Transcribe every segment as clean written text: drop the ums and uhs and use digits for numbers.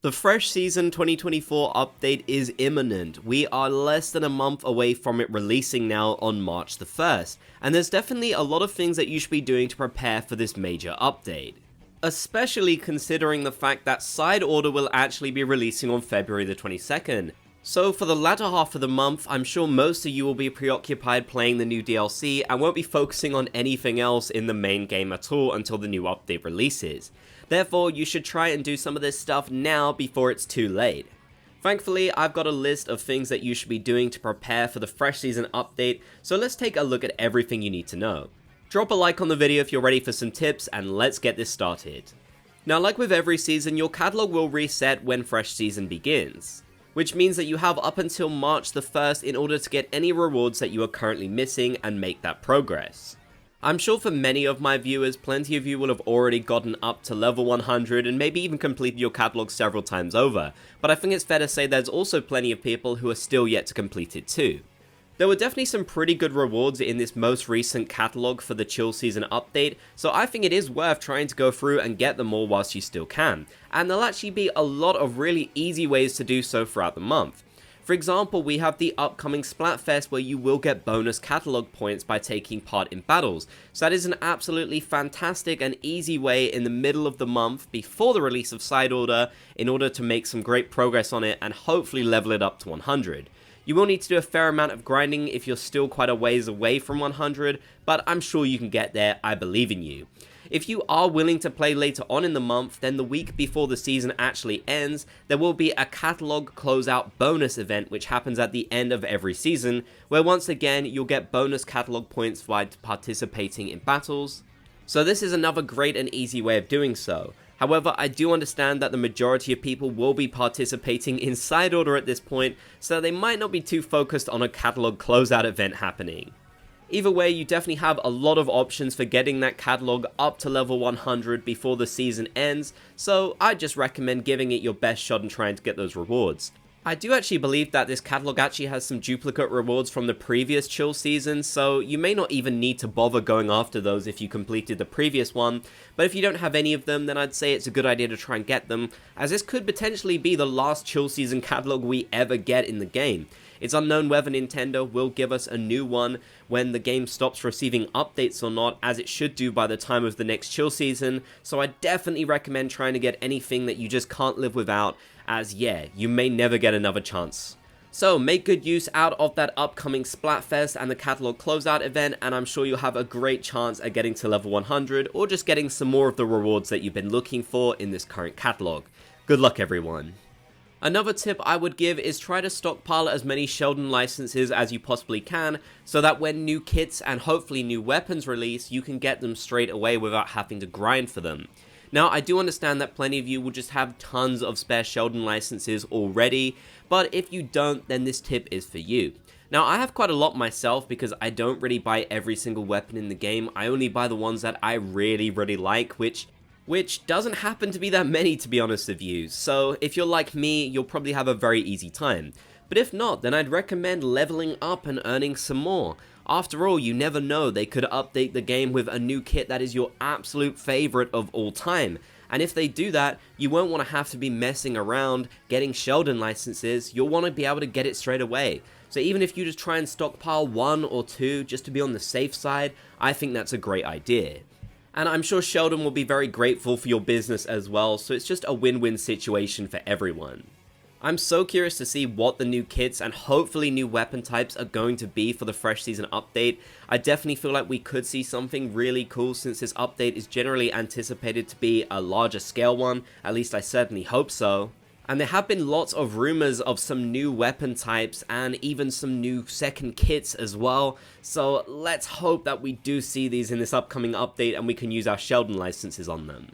The Fresh Season 2024 update is imminent. We are less than a month away from it releasing now on March the 1st, and there's definitely a lot of things that you should be doing to prepare for this major update. Especially considering the fact that Side Order will actually be releasing on February the 22nd. So for the latter half of the month, I'm sure most of you will be preoccupied playing the new DLC and won't be focusing on anything else in the main game at all until the new update releases. Therefore, you should try and do some of this stuff now before it's too late. Thankfully, I've got a list of things that you should be doing to prepare for the Fresh Season update, so let's take a look at everything you need to know. Drop a like on the video if you're ready for some tips, and let's get this started. Now, like with every season, your catalog will reset when Fresh Season begins, which means that you have up until March the 1st in order to get any rewards that you are currently missing and make that progress. I'm sure for many of my viewers, plenty of you will have already gotten up to level 100 and maybe even completed your catalog several times over, but I think it's fair to say there's also plenty of people who are still yet to complete it too. There were definitely some pretty good rewards in this most recent catalog for the Chill Season update, so I think it is worth trying to go through and get them all whilst you still can, and there'll actually be a lot of really easy ways to do so throughout the month. For example, we have the upcoming Splatfest where you will get bonus catalog points by taking part in battles, so that is an absolutely fantastic and easy way in the middle of the month before the release of Side Order in order to make some great progress on it and hopefully level it up to 100. You will need to do a fair amount of grinding if you're still quite a ways away from 100, but I'm sure you can get there, I believe in you. If you are willing to play later on in the month, then the week before the season actually ends, there will be a catalog closeout bonus event which happens at the end of every season, where once again you'll get bonus catalog points by participating in battles. So this is another great and easy way of doing so. However, I do understand that the majority of people will be participating in Side Order at this point, so they might not be too focused on a catalog closeout event happening. Either way, you definitely have a lot of options for getting that catalog up to level 100 before the season ends, so I just recommend giving it your best shot and trying to get those rewards. I do actually believe that this catalog actually has some duplicate rewards from the previous Chill season, so you may not even need to bother going after those if you completed the previous one, but if you don't have any of them, then I'd say it's a good idea to try and get them, as this could potentially be the last Chill season catalog we ever get in the game. It's unknown whether Nintendo will give us a new one when the game stops receiving updates or not, as it should do by the time of the next Chill season, so I definitely recommend trying to get anything that you just can't live without, as yeah, you may never get another chance. So make good use out of that upcoming Splatfest and the catalog closeout event, and I'm sure you'll have a great chance at getting to level 100 or just getting some more of the rewards that you've been looking for in this current catalog. Good luck everyone. Another tip I would give is try to stockpile as many Sheldon licenses as you possibly can, so that when new kits and hopefully new weapons release, you can get them straight away without having to grind for them. Now, I do understand that plenty of you will just have tons of spare Sheldon licenses already, but if you don't, then this tip is for you. Now, I have quite a lot myself because I don't really buy every single weapon in the game. I only buy the ones that I really like, which doesn't happen to be that many, to be honest with you. So if you're like me, you'll probably have a very easy time. But if not, then I'd recommend leveling up and earning some more. After all, you never know, they could update the game with a new kit that is your absolute favorite of all time. And if they do that, you won't want to have to be messing around getting Sheldon licenses, you'll want to be able to get it straight away. So even if you just try and stockpile 1 or 2 just to be on the safe side, I think that's a great idea. And I'm sure Sheldon will be very grateful for your business as well, so it's just a win-win situation for everyone. I'm so curious to see what the new kits and hopefully new weapon types are going to be for the Fresh Season update. I definitely feel like we could see something really cool since this update is generally anticipated to be a larger scale one, at least I certainly hope so. And there have been lots of rumors of some new weapon types and even some new second kits as well, so let's hope that we do see these in this upcoming update and we can use our Sheldon licenses on them.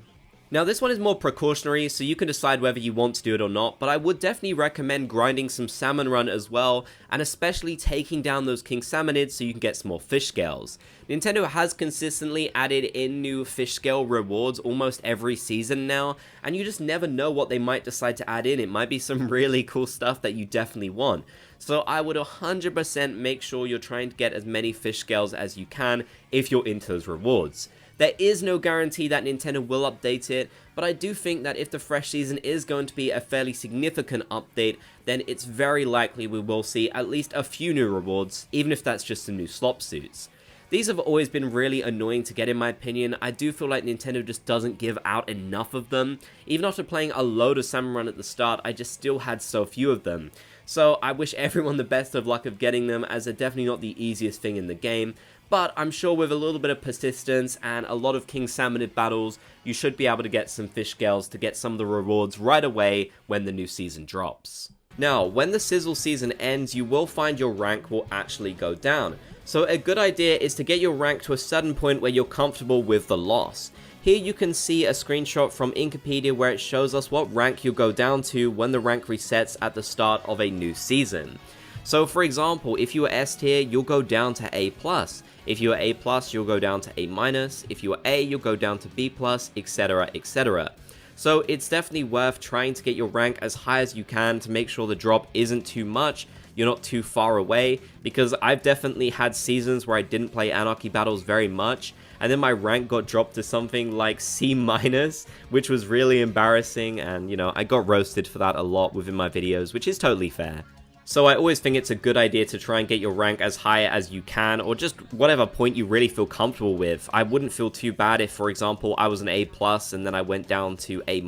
Now this one is more precautionary, so you can decide whether you want to do it or not, but I would definitely recommend grinding some Salmon Run as well, and especially taking down those King Salmonids so you can get some more fish scales. Nintendo has consistently added in new fish scale rewards almost every season now, and you just never know what they might decide to add in. It might be some really cool stuff that you definitely want. So I would 100% make sure you're trying to get as many fish scales as you can if you're into those rewards. There is no guarantee that Nintendo will update it, but I do think that if the fresh season is going to be a fairly significant update, then it's very likely we will see at least a few new rewards, even if that's just some new slop suits. These have always been really annoying to get in my opinion. I do feel like Nintendo just doesn't give out enough of them. Even after playing a load of Salmon Run at the start, I just still had so few of them. So I wish everyone the best of luck of getting them, as they're definitely not the easiest thing in the game. But I'm sure with a little bit of persistence and a lot of King Salmonid battles, you should be able to get some fish scales to get some of the rewards right away when the new season drops. Now, when the Sizzle season ends, you will find your rank will actually go down. So a good idea is to get your rank to a certain point where you're comfortable with the loss. Here you can see a screenshot from Inkopedia where it shows us what rank you'll go down to when the rank resets at the start of a new season. So for example, if you are S tier, you'll go down to A+. If you are A+, you'll go down to A-. If you are A, you'll go down to B+, etc, etc. So it's definitely worth trying to get your rank as high as you can to make sure the drop isn't too much, you're not too far away, because I've definitely had seasons where I didn't play Anarchy Battles very much, and then my rank got dropped to something like C-, which was really embarrassing, and you know, I got roasted for that a lot within my videos, which is totally fair. So I always think it's a good idea to try and get your rank as high as you can, or just whatever point you really feel comfortable with. I wouldn't feel too bad if, for example, I was an A+ and then I went down to A-.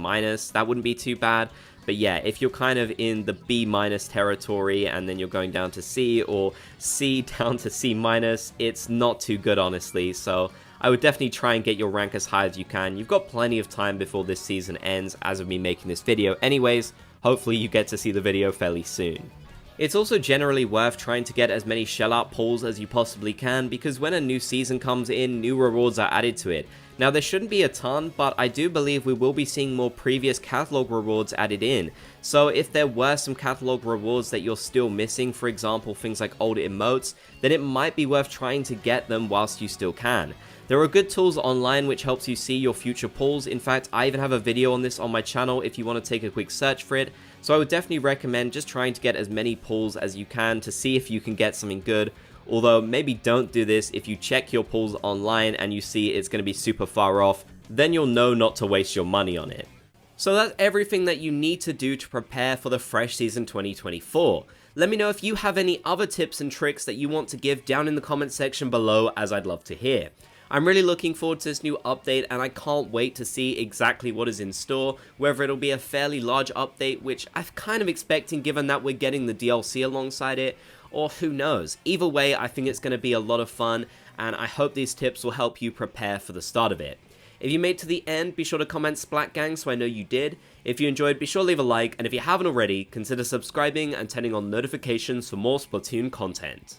That wouldn't be too bad. But yeah, if you're kind of in the B- territory and then you're going down to C, or C down to C-, it's not too good, honestly. So I would definitely try and get your rank as high as you can. You've got plenty of time before this season ends, as of me making this video anyways. Hopefully you get to see the video fairly soon. It's also generally worth trying to get as many Shellout pulls as you possibly can, because when a new season comes in, new rewards are added to it. Now there shouldn't be a ton, but I do believe we will be seeing more previous catalog rewards added in. So if there were some catalog rewards that you're still missing, for example things like old emotes, then it might be worth trying to get them whilst you still can. There are good tools online which helps you see your future pulls. In fact, I even have a video on this on my channel if you want to take a quick search for it. So I would definitely recommend just trying to get as many pulls as you can to see if you can get something good. Although maybe don't do this if you check your pulls online and you see it's going to be super far off, then you'll know not to waste your money on it. So that's everything that you need to do to prepare for the fresh season 2024. Let me know if you have any other tips and tricks that you want to give down in the comment section below, as I'd love to hear. I'm really looking forward to this new update, and I can't wait to see exactly what is in store, whether it'll be a fairly large update, which I'm kind of expecting given that we're getting the DLC alongside it, or who knows. Either way, I think it's going to be a lot of fun, and I hope these tips will help you prepare for the start of it. If you made it to the end, be sure to comment Splat Gang so I know you did. If you enjoyed, be sure to leave a like, and if you haven't already, consider subscribing and turning on notifications for more Splatoon content.